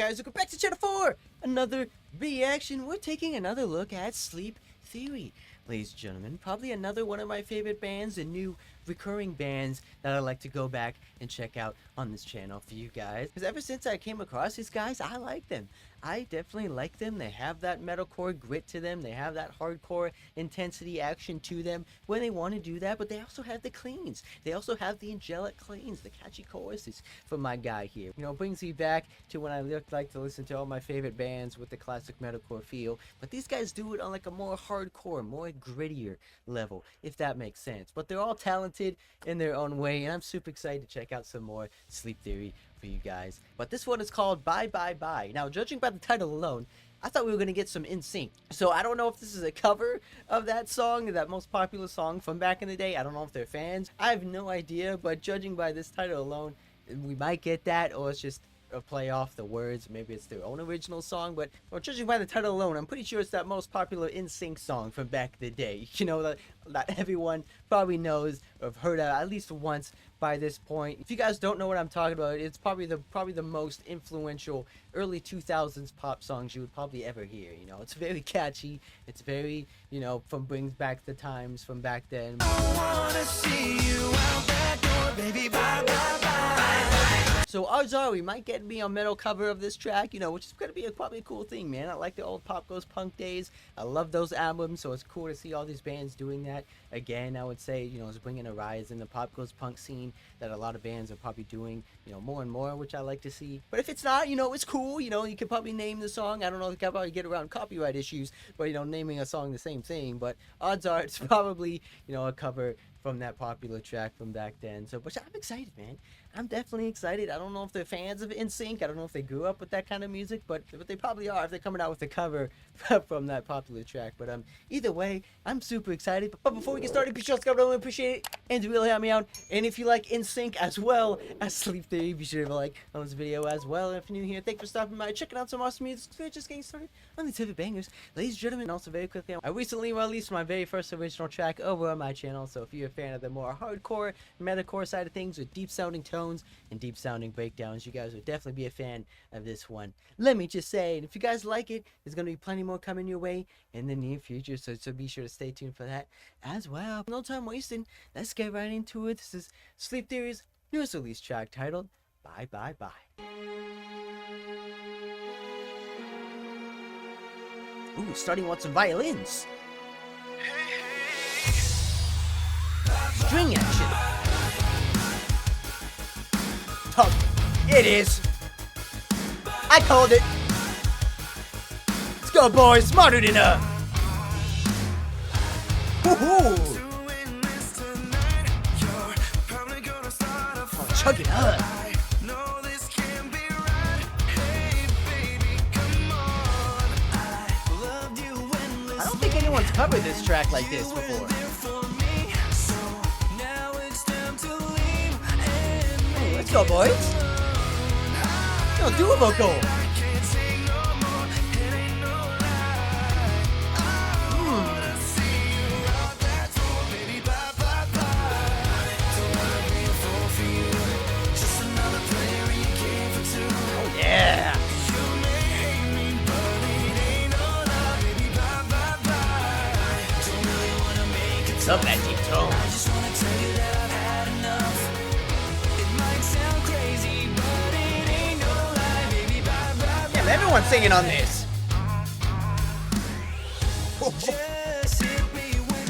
guys? Welcome back to Channel 4! Another reaction. We're taking another look at Sleep Theory. Ladies and gentlemen, probably another one of my favorite bands and new recurring bands that I like to go back and check out on this channel for you guys. Because ever since I came across these guys, I like them. I definitely like them. They have that metalcore grit to them. They have that hardcore intensity action to them when they want to do that. But they also have the cleans. They also have the angelic cleans, the catchy choruses from my guy here. You know, brings me back to when I like to listen to all my favorite bands with the classic metalcore feel. But these guys do it on like a more hardcore, more grittier level, if that makes sense. But they're all talented in their own way, and I'm super excited to check out some more Sleep Theory for you guys. But this one is called Bye Bye Bye. Now, judging by the title alone, I thought we were going to get some NSYNC. So I don't know if this is a cover of that song, that most popular song from back in the day. I don't know if they're fans. I have no idea, but judging by this title alone, we might get that, or it's just a play off the words. Maybe it's their own original song, but well, judging by the title alone, I'm pretty sure it's that most popular NSYNC song from back in the day. You know, that everyone probably knows or have heard of at least once by this point. If you guys don't know what I'm talking about, it's probably the most influential early 2000s pop songs you would probably ever hear. You know, it's very catchy. It's very, you know, brings back the times from back then. I wanna see you out that door, baby, bye, bye, bye. So odds are we might get me on metal cover of this track, you know, which is going to be probably a cool thing, man. I like the old Pop Goes Punk days. I love those albums, so it's cool to see all these bands doing that. Again, I would say, you know, it's bringing a rise in the Pop Goes Punk scene that a lot of bands are probably doing, you know, more and more, which I like to see. But if it's not, you know, it's cool. You know, you could probably name the song. I don't know if you can probably get around copyright issues, but, you know, naming a song the same thing. But odds are it's probably, you know, a cover from that popular track from back then. So, but I'm excited, man. I'm definitely excited. I don't know if they're fans of NSYNC. I don't know if they grew up with that kind of music, but they probably are if they're coming out with a cover from that popular track. But either way, I'm super excited. But before we get started, be sure to subscribe. I appreciate it, and to really help me out. And if you like NSYNC as well as Sleep Theory, be sure to like on this video as well. And if you're new here, thanks for stopping by, checking out some awesome music. We're just getting started on these favorite bangers, ladies and gentlemen. Also, very quickly, I recently released my very first original track over on my channel. So if you're a fan of the more hardcore, metalcore side of things with deep sounding tones and deep sounding breakdowns, you guys would definitely be a fan of this one. Let me just say, and if you guys like it, there's going to be plenty more coming your way in the near future, so be sure to stay tuned for that as well. No time wasting, let's get right into it. This is Sleep Theory's newest release track titled Bye Bye Bye. Ooh, starting with some violins. String action. Oh, it is. I called it. Let's go, boys. Smarter than her. Woohoo! Oh, chug it up. I don't think anyone's covered this track like this before. Hey, let's go, boys. No, do a vocal. Oh, yeah. Love that deep tone. Damn, everyone's singing on this.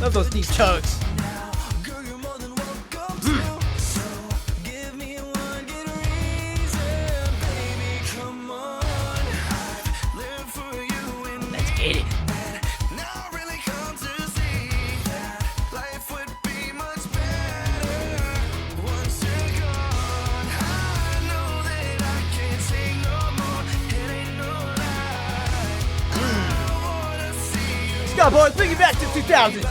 Love those deep chugs. Let's get it. Let's go, boys, bring it back to 2000.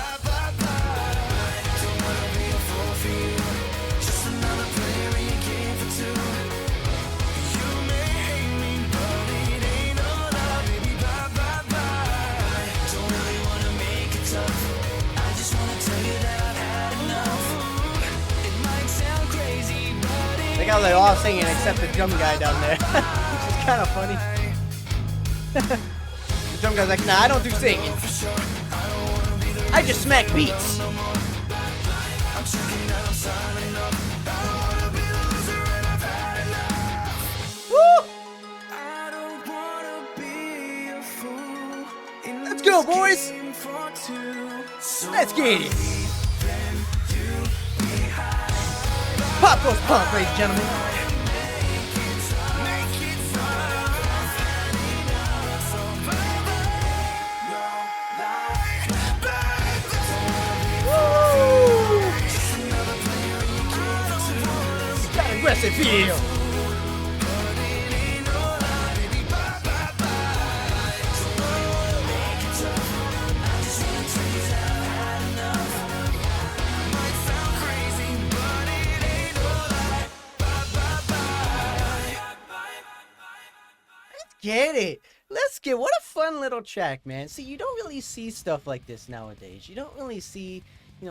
They got like all singing except the drum guy down there, which is kind of funny. The drum guy's like, nah, I don't do singing. I just smack beats. Woo! Let's go, boys. Let's get it. Pop goes punk, ladies and gentlemen. Woo! Got aggressive feel. Get it. Let's get what a fun little track, man. See, you don't really see stuff like this nowadays. You don't really see,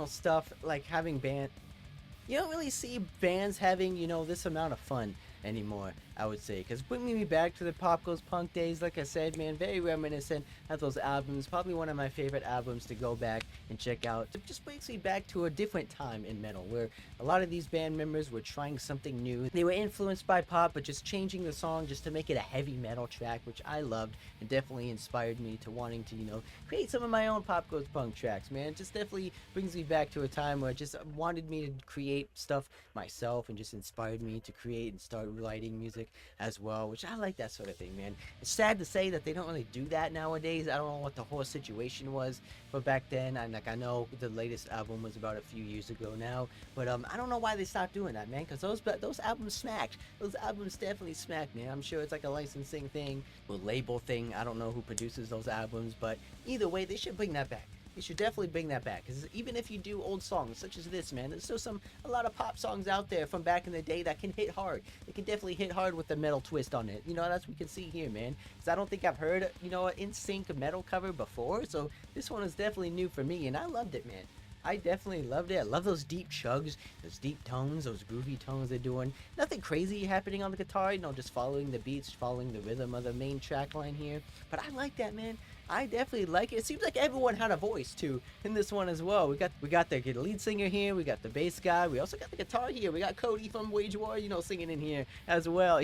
stuff like having you don't really see bands having, this amount of fun anymore, I would say. Because bringing me back to the Pop Goes Punk days, like I said, man, very reminiscent of those albums. Probably one of my favorite albums to go back and check out. It just brings me back to a different time in metal, where a lot of these band members were trying something new. They were influenced by pop, but just changing the song just to make it a heavy metal track, which I loved and definitely inspired me to wanting to, create some of my own Pop Goes Punk tracks, man. It just definitely brings me back to a time where it just wanted me to create stuff myself and just inspired me to create and start writing music as well, which I like that sort of thing, man. It's sad to say that they don't really do that nowadays. I don't know what the whole situation was, but back then, I know the latest album was about a few years ago now, but I don't know why they stopped doing that, man, because those albums smacked. Those albums definitely smacked, man. I'm sure it's like a licensing thing or label thing. I don't know who produces those albums, but either way, they should bring that back. You should definitely bring that back, because even if you do old songs such as this, man, there's still a lot of pop songs out there from back in the day that can hit hard. It can definitely hit hard with the metal twist on it. That's what we can see here, man. Because I don't think I've heard, an NSYNC metal cover before, so this one is definitely new for me, and I loved it, man. I definitely loved it. I love those deep chugs, those deep tones, those groovy tones they're doing. Nothing crazy happening on the guitar, just following the beats, following the rhythm of the main track line here. But I like that, man. I definitely like it. It seems like everyone had a voice too in this one as well. We got the lead singer here. We got the bass guy. We also got the guitar here. We got Cody from Wage War, singing in here as well,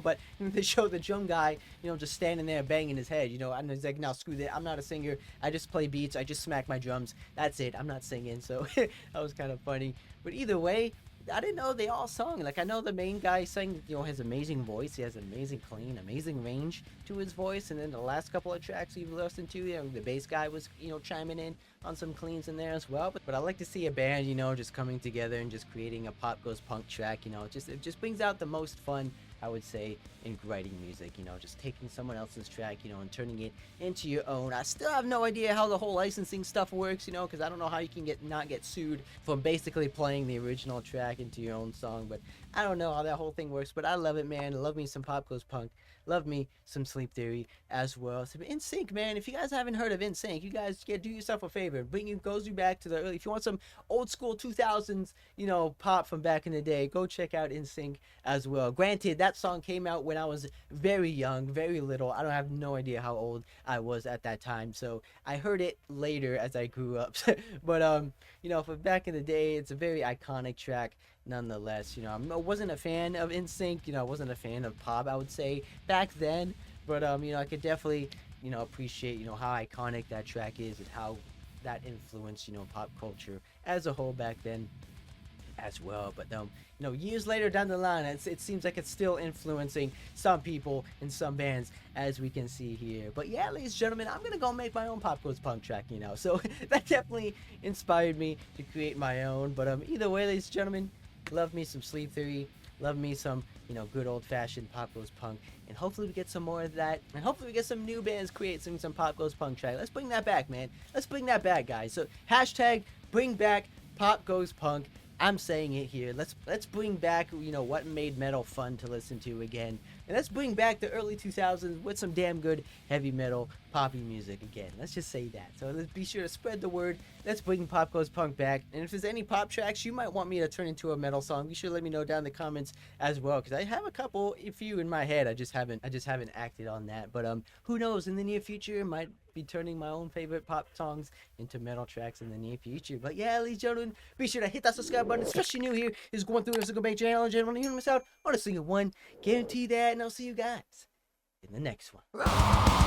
But they show the drum guy, just standing there banging his head, And he's like, no, screw that. I'm not a singer. I just play beats. I just smack my drums. That's it. I'm not singing. So that was kind of funny. But either way, I didn't know they all sung. Like, I know the main guy sang, has amazing voice. He has amazing clean, amazing range to his voice. And then the last couple of tracks we've listened to, the bass guy was, chiming in on some cleans in there as well. But I like to see a band, just coming together and just creating a Pop Goes Punk track. It just brings out the most fun, I would say, in writing music, just taking someone else's track, and turning it into your own. I still have no idea how the whole licensing stuff works, because I don't know how you can not get sued from basically playing the original track into your own song, but I don't know how that whole thing works, but I love it, man. Love me some Pop Goes Punk. Love me some Sleep Theory as well. So NSYNC, man, if you guys haven't heard of NSYNC, you guys do yourself a favor. Goes you back to the early. If you want some old school 2000s, pop from back in the day, go check out NSYNC as well. Granted, that song came out when I was very young, very little. I don't have no idea how old I was at that time, so I heard it later as I grew up. But for back in the day, it's a very iconic track. Nonetheless, I wasn't a fan of NSYNC. I wasn't a fan of pop, I would say, back then. But I could definitely, appreciate, how iconic that track is and how that influenced, pop culture as a whole back then as well. But years later down the line, it seems like it's still influencing some people and some bands, as we can see here. But yeah, ladies and gentlemen, I'm gonna go make my own Pop Goes Punk track, so that definitely inspired me to create my own. But either way, ladies and gentlemen, love me some Sleep Theory, love me some good old-fashioned Pop Goes Punk, and hopefully we get some more of that, and hopefully we get some new bands creating some Pop Goes Punk track. Let's bring that back, man. Let's bring that back, guys. So hashtag bring back Pop Goes Punk. I'm saying it here. Let's bring back, you know, what made metal fun to listen to again, and let's bring back the early 2000s with some damn good heavy metal poppy music again. Let's just say that. So let's be sure to spread the word. Let's bring Pop Goes Punk back. And if there's any pop tracks you might want me to turn into a metal song, be sure to let me know down in the comments as well, because I have a few in my head. I just haven't acted on that. But who knows? In the near future, I might be turning my own favorite pop songs into metal tracks in the near future. But yeah, ladies and gentlemen, be sure to hit that subscribe button, especially new here. Is going through a single bank channel, and gentlemen, you don't miss out on a single one. Guarantee that, and I'll see you guys in the next one.